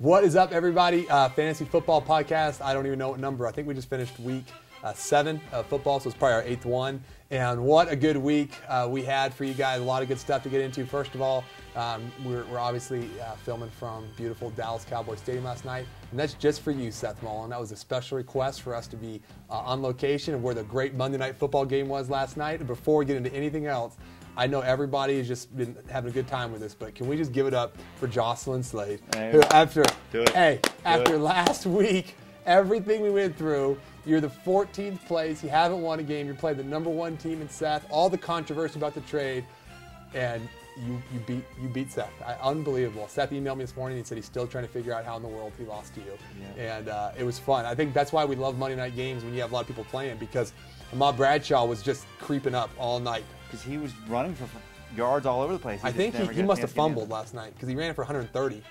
What is up, everybody? Fantasy Football Podcast. I don't even know what number. I think we just finished week 7 of football, so it's probably our 8th one. And what a good week we had for you guys. A lot of good stuff to get into. First of all, we're obviously filming from beautiful Dallas Cowboys Stadium last night. And that's just for you, Seth Mullen. That was a special request for us to be on location of where the great Monday Night Football game was last night. And before we get into anything else, I know everybody has just been having a good time with this, but can we just give it up for Jocelyn Slade? Who after last week, everything we went through, you're the 14th place, you haven't won a game, you're playing the #1 team in Seth, all the controversy about the trade, and you beat Seth. Unbelievable. Seth emailed me this morning and said he's still trying to figure out how in the world he lost to you. Yeah. And it was fun. I think that's why we love Monday night games when you have a lot of people playing, because Ahmad Bradshaw was just creeping up all night. Because he was running for yards all over the place. I think he must have fumbled last night because he ran it for 130.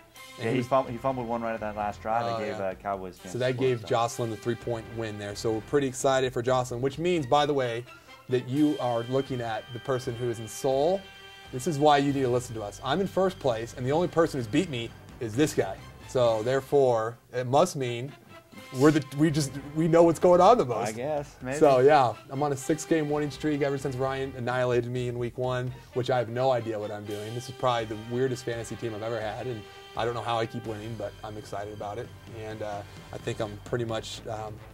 Yeah, he fumbled one right at that last drive that gave Cowboys. So that gave Jocelyn the 3-point win there. So we're pretty excited for Jocelyn, which means, by the way, that you are looking at the person who is in Seoul. This is why you need to listen to us. I'm in first place, and the only person who's beat me is this guy. So therefore, it must mean we know what's going on the most. I guess, maybe. So yeah, I'm on a 6-game winning streak ever since Ryan annihilated me in week 1, which I have no idea what I'm doing. This is probably the weirdest fantasy team I've ever had, and I don't know how I keep winning, but I'm excited about it. And I think I'm pretty much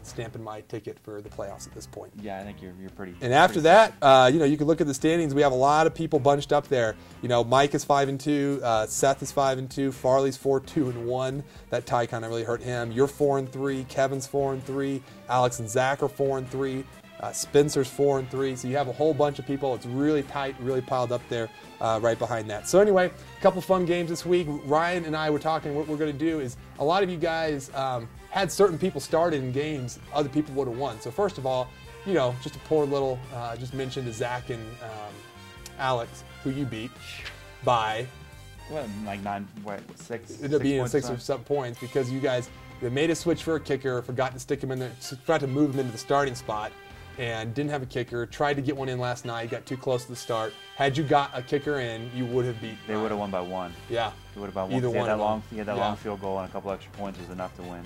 stamping my ticket for the playoffs at this point. Yeah, I think you're pretty. And after that, you can look at the standings. We have a lot of people bunched up there. Mike is 5-2, Seth is 5-2, Farley's 4-2-1. That tie kind of really hurt him. You're 4-3, Kevin's 4-3, Alex and Zach are 4-3. Spencer's 4-3, so you have a whole bunch of people. It's really tight, really piled up there right behind that. So anyway, a couple fun games this week. Ryan and I were talking, what we're going to do is, a lot of you guys had certain people started in games other people would have won. So first of all, just a poor little, just mention to Zach and Alex, who you beat by... What, like 6? It ended up being 6 or 7 points because you guys made a switch for a kicker, forgot to stick him in there, forgot to move him into the starting spot, and didn't have a kicker, tried to get one in last night, got too close to the start. Had you got a kicker in, you would have beat. They would have won by 1. Yeah. They would have by 1. Either one. He had that long field goal and a couple extra points was enough to win.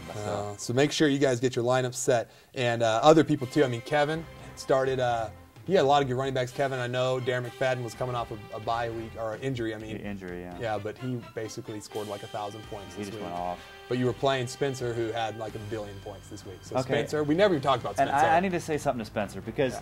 So make sure you guys get your lineup set. And other people too. I mean, Kevin started, he had a lot of good running backs. Kevin, I know Darren McFadden was coming off a bye week, or injury, I mean. Injury, yeah. Yeah, but he basically scored like 1,000 points this week. He just went off. But you were playing Spencer, who had like 1 billion points this week. So Spencer, we never even talked about Spencer. And I need to say something to Spencer, because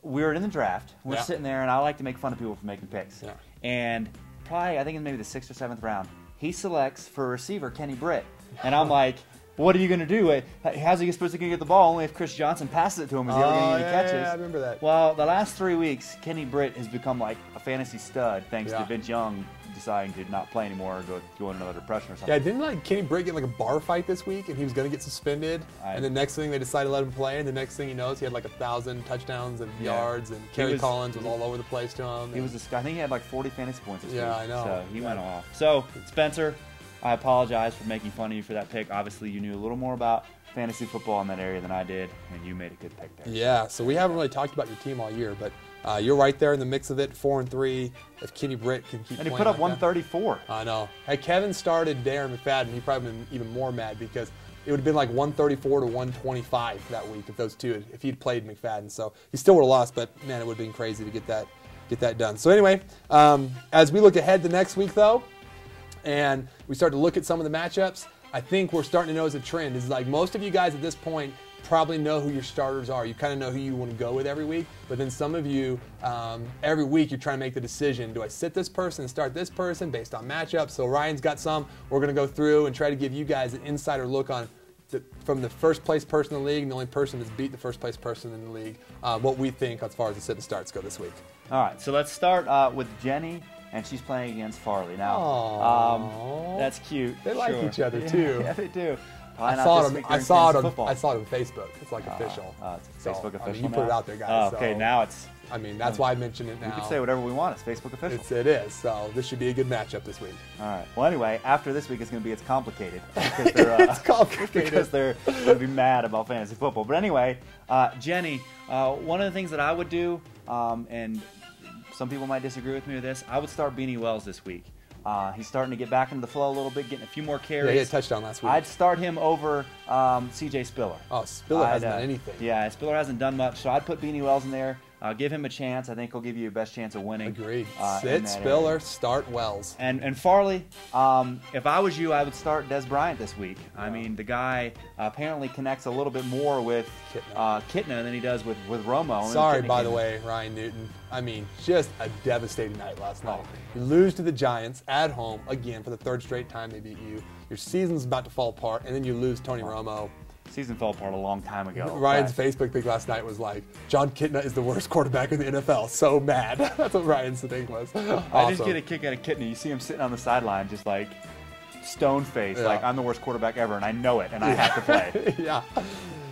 we were in the draft. We're sitting there, and I like to make fun of people for making picks. Yeah. And probably, I think in maybe the 6th or 7th round, he selects for a receiver Kenny Britt. And I'm like, what are you going to do? How's he supposed to get the ball? Only if Chris Johnson passes it to him is he ever going to get any catches. Yeah, I remember that. Well, the last 3 weeks, Kenny Britt has become like a fantasy stud thanks to Vince Young deciding to not play anymore or go in another depression or something. Yeah, didn't Kenny Britt get like a bar fight this week, and he was going to get suspended, and the next thing they decided to let him play, and the next thing he knows, he had like 1,000 touchdowns and yards, and Kerry Collins was all over the place to him. He was this guy. I think he had like 40 fantasy points this week. Yeah, I know. So he went off. So Spencer, I apologize for making fun of you for that pick. Obviously, you knew a little more about fantasy football in that area than I did, and you made a good pick there. Yeah, so we haven't really talked about your team all year, but you're right there in the mix of it, 4-3. If Kenny Britt can keep and playing, he put up like 134. I know. Had Kevin started Darren McFadden, he'd probably been even more mad, because it would have been like 134 to 125 that week if he'd played McFadden. So he still would have lost, but man, it would have been crazy to get that done. So anyway, as we look ahead to next week though, and we start to look at some of the matchups, I think we're starting to notice a trend. Is like most of you guys at this point probably know who your starters are. You kind of know who you want to go with every week. But then some of you, every week you're trying to make the decision, do I sit this person and start this person based on matchups? So Ryan's got some. We're going to go through and try to give you guys an insider look on from the first place person in the league, and the only person that's beat the first place person in the league, what we think as far as the sit and starts go this week. All right, so let's start with Jenny, and she's playing against Farley. Now, that's cute. They like each other too. Yeah, they do. I saw it on Facebook. It's like official. It's Facebook official. You put it out there, guys. Okay, now it's. I mean, that's why I mentioned it now. We can say whatever we want. It's Facebook official. It is. So this should be a good matchup this week. All right. Well, anyway, after this week, it's going to be complicated. Because they're, it's complicated. Because they're going to be mad about fantasy football. But anyway, Jenny, one of the things that I would do, and some people might disagree with me with this, I would start Beanie Wells this week. He's starting to get back into the flow a little bit, getting a few more carries. Yeah, he had a touchdown last week. I'd start him over C.J. Spiller. Oh, Spiller hasn't done anything. Yeah, Spiller hasn't done much, so I'd put Beanie Wells in there. Give him a chance. I think he'll give you your best chance of winning. Agreed. Sit Spiller, area. Start Wells. And Farley, if I was you, I would start Des Bryant this week. Yeah. I mean, the guy apparently connects a little bit more with Kitna than he does with Romo. Sorry, by the way, Ryan Newton. I mean, just a devastating night last night. You lose to the Giants at home, again, for the third straight time they beat you. Your season's about to fall apart, and then you lose Tony Romo. Season fell apart a long time ago. Ryan's Facebook thing last night was like, John Kitna is the worst quarterback in the NFL. So mad. That's what Ryan's thing was. Awesome. I just get a kick out of Kitna. You see him sitting on the sideline just like stone-faced, like I'm the worst quarterback ever, and I know it, and I have to play.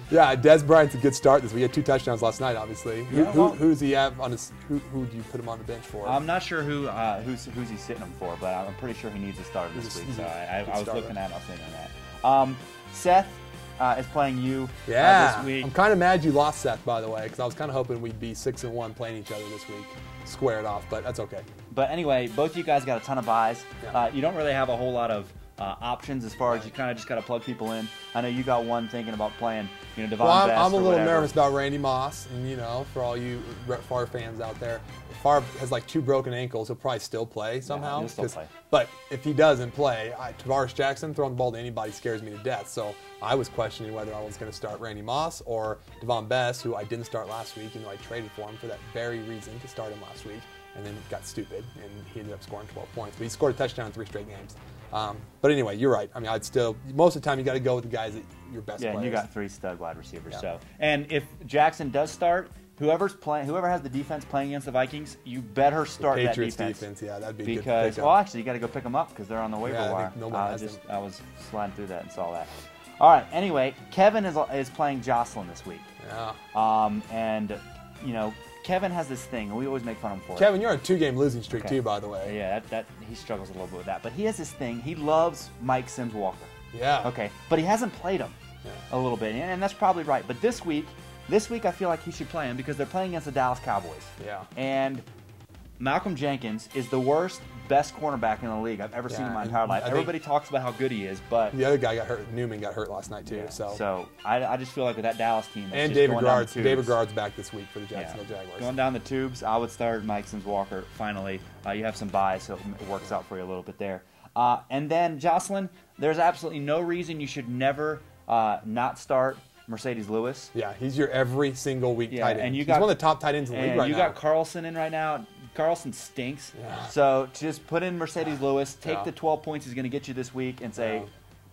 Yeah, Des Bryant's a good start this week. He had 2 touchdowns last night, obviously. Who's he have on his? Who do you put him on the bench for? I'm not sure who's he sitting him for, but I'm pretty sure he needs a start this week. So I was looking at it, I was thinking that. Seth is playing you this week. I'm kind of mad you lost Seth, by the way, because I was kind of hoping we'd be 6-1 playing each other this week, square it off, but that's okay. But anyway, both of you guys got a ton of buys. Yeah. You don't really have a whole lot of options as far as you kind of just got to plug people in. I know you got one thinking about playing, Devon Best. I'm a little nervous about Randy Moss, and for all you Favre fans out there, Favre has like 2 broken ankles. He'll probably still play somehow. He'll still play. But if he doesn't play, Tavares Jackson throwing the ball to anybody scares me to death. So I was questioning whether I was going to start Randy Moss or Devon Best, who I didn't start last week, I traded for him for that very reason to start him last week, and then got stupid, and he ended up scoring 12 points. But he scored a touchdown in 3 straight games. But anyway, you're right. I mean, I'd still, most of the time, you got to go with the guys that your best players. Yeah, and you got 3 stud wide receivers. Yeah. So, and if Jackson does start, whoever has the defense playing against the Vikings, you better start that defense. Yeah, that'd be good. Because actually, you got to go pick them up because they're on the waiver wire. I was sliding through that and saw that. All right. Anyway, Kevin is playing Jocelyn this week. Yeah. And Kevin has this thing, and we always make fun of him for it. Kevin, you're on a 2-game losing streak too, by the way. Yeah, that he struggles a little bit with that. But he has this thing. He loves Mike Sims Walker. Yeah. Okay. But he hasn't played him a little bit, and that's probably right. But this week I feel like he should play him because they're playing against the Dallas Cowboys. Yeah. And Malcolm Jenkins is the best cornerback in the league I've ever seen in my entire life. Everybody talks about how good he is, but the other guy got hurt. Newman got hurt last night too. Yeah. So I just feel like with that Dallas team, and David Guard's back this week for the Jacksonville Jaguars. Going down the tubes, I would start Mike Sims Walker. Finally, you have some buys, so it works out for you a little bit there. And then Jocelyn, there's absolutely no reason you should never not start Mercedes Lewis. Yeah, he's your every single week tight end. And he's one of the top tight ends in the league right now. And you got Carlson in right now. Carlson stinks. Yeah. So just put in Mercedes Lewis, take the 12 points he's going to get you this week, and say,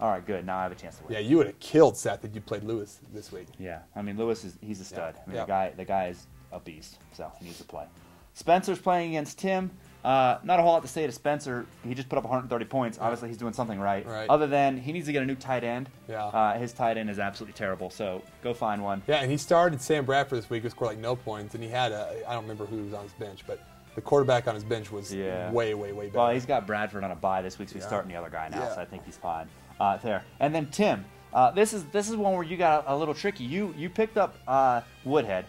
all right, good, now I have a chance to win. Yeah, you would have killed Seth if you played Lewis this week. Yeah, I mean, Lewis he's a stud. I mean, the guy is a beast, so he needs to play. Spencer's playing against Tim. Not a whole lot to say to Spencer. He just put up 130 points. Obviously, he's doing something right. Other than he needs to get a new tight end. Yeah. His tight end is absolutely terrible, so go find one. Yeah, and he started Sam Bradford this week, who scored like no points, and he had I don't remember who was on his bench, but the quarterback on his bench was way better. Well, he's got Bradford on a bye this week, so he's starting the other guy now, so I think he's fine there. And then Tim, this is one where you got a little tricky. You picked up Woodhead,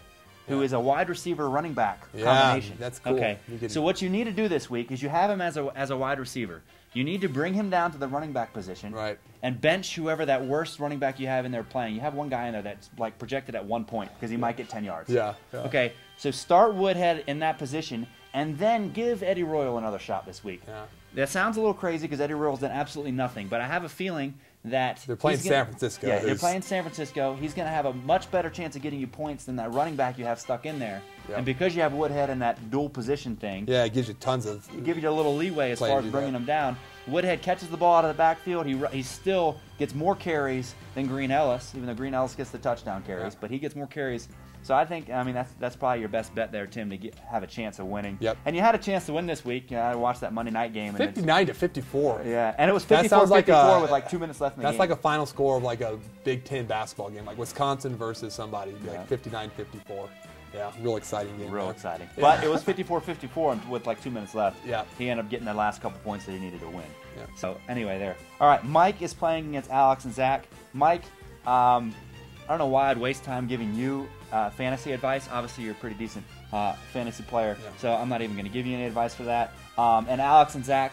who is a wide receiver running back combination. That's cool. Okay, so what you need to do this week is you have him as a wide receiver. You need to bring him down to the running back position and bench whoever that worst running back you have in there playing. You have one guy in there that's like projected at 1 point because he might get 10 yards. Yeah. Okay, so start Woodhead in that position and then give Eddie Royal another shot this week. Yeah. That sounds a little crazy because Eddie Royal's done absolutely nothing, but I have a feeling that they're playing San Francisco. Yeah, they're playing San Francisco. He's going to have a much better chance of getting you points than that running back you have stuck in there. Yep. And because you have Woodhead in that dual position thing, it gives you tons of. It gives you a little leeway as far as bringing him down. Woodhead catches the ball out of the backfield. He still gets more carries than Green Ellis, even though Green Ellis gets the touchdown carries, but he gets more carries. So I think, that's probably your best bet there, Tim, to have a chance of winning. Yep. And you had a chance to win this week. I watched that Monday night game. 59-54. Yeah, and it was 54-54 with like 2 minutes left in the game. That's like a final score of like a Big Ten basketball game, like Wisconsin versus somebody, like 59-54. Yeah, real exciting game. Real exciting. But it was 54-54 with like 2 minutes left. Yeah. He ended up getting the last couple points that he needed to win. Yeah. So anyway, there. All right, Mike is playing against Alex and Zach. Mike, I don't know why I'd waste time giving you fantasy advice. Obviously, you're a pretty decent fantasy player, so I'm not even going to give you any advice for that. And Alex and Zach,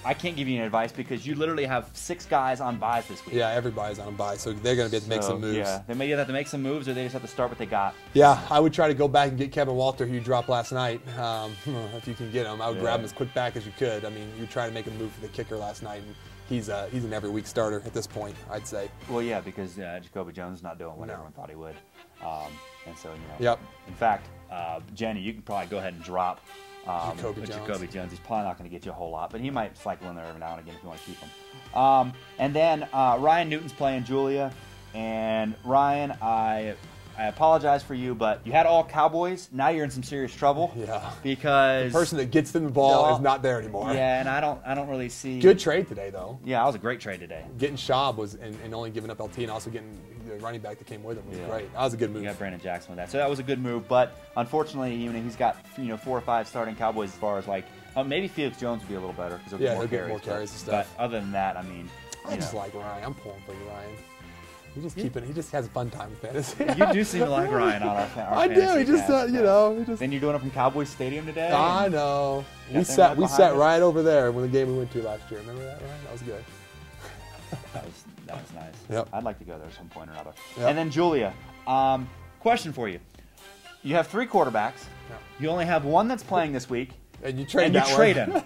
I can't give you any advice because you literally have 6 guys on buys this week. Yeah, everybody's on a buy, so they're going to be able to make some moves. Yeah, they may either have to make some moves or they just have to start what they got. Yeah, I would try to go back and get Kevin Walter, who you dropped last night. If you can get him, I would grab him as quick back as you could. I mean, you try to make a move for the kicker last night, and he's an every week starter at this point, I'd say. Well, yeah, because Jacoby Jones is not doing what everyone thought he would, and so Yep. In fact, Jenny, you can probably go ahead and drop Jacoby Jones. He's probably not going to get you a whole lot, but he might cycle in there every now and again if you want to keep him. And then Ryan Newton's playing Julia, and Ryan, I apologize for you, but you had all Cowboys. Now you're in some serious trouble. Yeah. Because the person that gets them the ball is not there anymore. Yeah, and I don't really see. Good trade today, though. Yeah, it was a great trade today. Getting Schaub was and only giving up LT and also getting the running back that came with him was great. That was a good move. You got Brandon Jackson with that, so that was a good move. But unfortunately, he's got 4 or 5 starting Cowboys as far as like maybe Felix Jones would be a little better because he'll get more carries and stuff. But other than that, I mean, I just like Ryan. I'm pulling for you, Ryan. He just has a fun time with fantasy. You do seem to like Ryan on our I do. He just, Then you're doing it from Cowboys Stadium today. I know. We sat right over there when the game we went to last year. Remember that, Ryan? That was good. That was nice. Yep. I'd like to go there at some point or another. Yep. And then Julia, question for you: you have 3 quarterbacks. Yep. You only have one that's playing this week, and you trade him.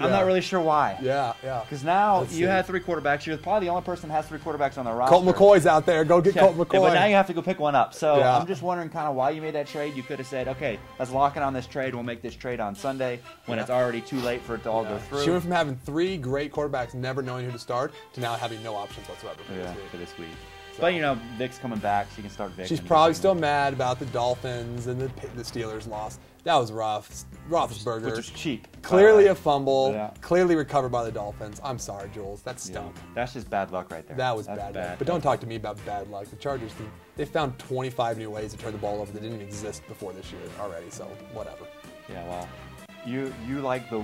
I'm not really sure why. Yeah. Because now you had 3 quarterbacks. You're probably the only person that has 3 quarterbacks on the roster. Colt McCoy's out there. Go get Colt McCoy. Yeah, but now you have to go pick one up. So I'm just wondering kind of why you made that trade. You could have said, okay, let's lock in on this trade. We'll make this trade on Sunday when it's already too late for it to all go through. She went from having 3 great quarterbacks, never knowing who to start, to now having no options whatsoever for this week. So. But, Vic's coming back. She can start Vic. She's probably still mad about the Dolphins and the Steelers loss. That was rough. Roethlisberger. Which was cheap. Clearly a fumble. Yeah. Clearly recovered by the Dolphins. I'm sorry, Jules. That stunk. Yeah. That's just bad luck right there. That was bad luck. But don't talk to me about bad luck. The Chargers, they found 25 new ways to turn the ball over that didn't exist before this year already, so whatever. Yeah, well, you like the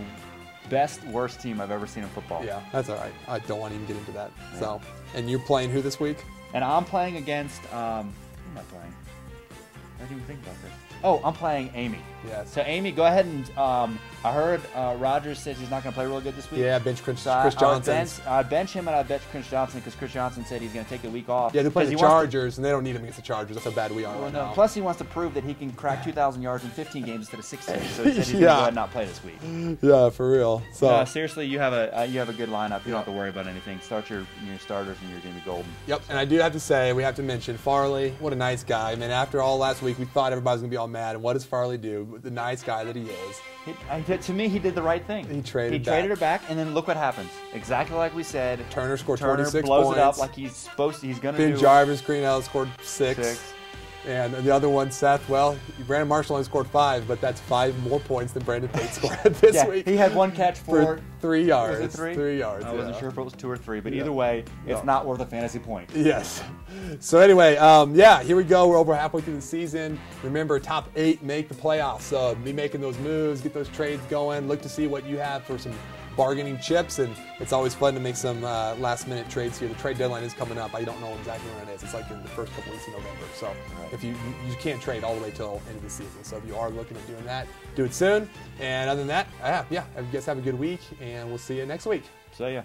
worst team I've ever seen in football. Yeah, that's all right. I don't want to even get into that. Yeah. So, and you're playing who this week? And I'm playing against, who am I playing? I didn't even think about this. Oh, I'm playing Amy. Yes. So, Amy, go ahead and I heard Rodgers says he's not going to play real good this week. Yeah, bench Chris Johnson. I'd bench him and I'd bench Chris Johnson because Chris Johnson said he's going to take the week off. Yeah, they're playing the Chargers, and they don't need him against the Chargers. That's how bad we are now. Plus, he wants to prove that he can crack 2,000 yards in 15 games instead of 16. So he said he's going to go ahead and not play this week. Yeah, for real. So seriously, you have a good lineup. You don't have to worry about anything. Start your starters, and you're going to be golden. Yep, and I do have to say, we have to mention Farley. What a nice guy. I mean, after all last week, we thought everybody was going to be all mad, and what does Farley do? The nice guy that he is. To me, he did the right thing. He traded her back, and then look what happens. Exactly like we said. Turner scored 26 blows points. It up like he's supposed to. He's going to do. Ben Jarvis, Greenell scored 6. And the other one, Seth, well, Brandon Marshall only scored 5, but that's 5 more points than Brandon Tate scored this week. He had 1 catch for 3 yards. Was it 3? 3 yards. I wasn't sure if it was 2 or 3, but either way, it's not worth a fantasy point. Yes. So anyway, here we go. We're over halfway through the season. Remember, top 8 make the playoffs. So be making those moves, get those trades going. Look to see what you have for some bargaining chips, and it's always fun to make some last-minute trades here. The trade deadline is coming up. I don't know exactly when it is. It's like in the first couple weeks of November. So if you can't trade all the way till end of the season. So if you are looking at doing that, do it soon. And other than that, I guess have a good week, and we'll see you next week. See ya.